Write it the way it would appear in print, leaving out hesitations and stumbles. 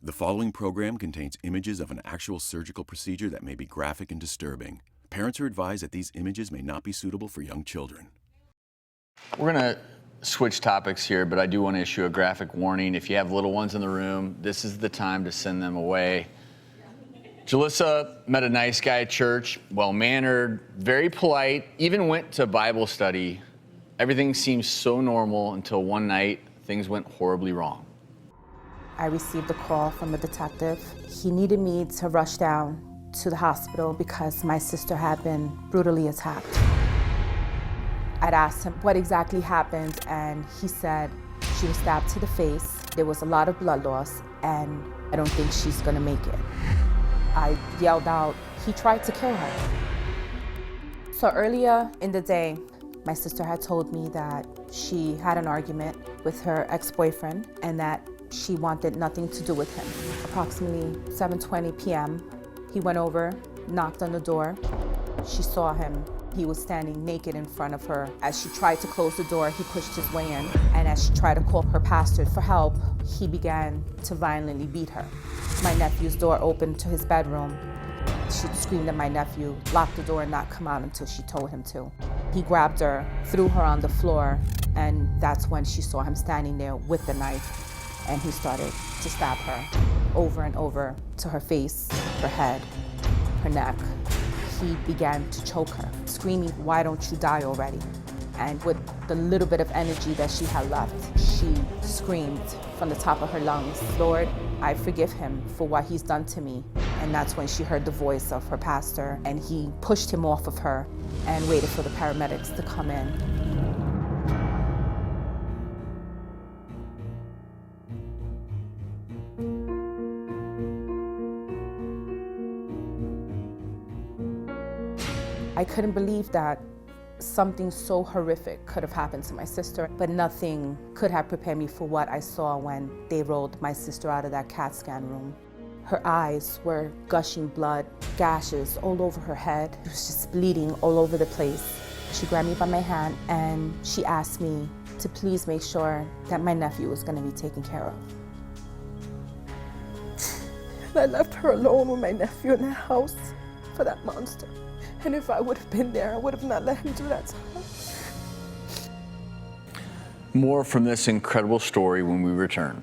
The following program contains images of an actual surgical procedure that may be graphic and disturbing. Parents are advised that these images may not be suitable for young children. We're going to switch topics here, but I do want to issue a graphic warning. If you have little ones in the room, this is the time to send them away. Julissa met a nice guy at church, well-mannered, very polite, even went to Bible study. Everything seemed so normal until one night, things went horribly wrong. I received a call from a detective. He needed me to rush down to the hospital because my sister had been brutally attacked. I'd asked him what exactly happened, and he said she was stabbed to the face. There was a lot of blood loss, and I don't think she's gonna make it. I yelled out, he tried to kill her. So earlier in the day, my sister had told me that she had an argument with her ex-boyfriend and that she wanted nothing to do with him. Approximately 7:20 p.m., he went over, knocked on the door. She saw him. He was standing naked in front of her. As she tried to close the door, he pushed his way in. And as she tried to call her pastor for help, he began to violently beat her. My nephew's door opened to his bedroom. She screamed at my nephew, locked the door and not come out until she told him to. He grabbed her, threw her on the floor, and that's when she saw him standing there with the knife. And he started to stab her over and over to her face, her head, her neck. He began to choke her, screaming, "Why don't you die already?" And with the little bit of energy that she had left, she screamed from the top of her lungs, "Lord, I forgive him for what he's done to me." And that's when she heard the voice of her pastor, and he pushed him off of her and waited for the paramedics to come in. I couldn't believe that something so horrific could have happened to my sister, but nothing could have prepared me for what I saw when they rolled my sister out of that CAT scan room. Her eyes were gushing blood, gashes all over her head. It was just bleeding all over the place. She grabbed me by my hand and she asked me to please make sure that my nephew was going to be taken care of. And I left her alone with my nephew in the house for that monster. And if I would have been there, I would have not let him do that to her. More from this incredible story when we return.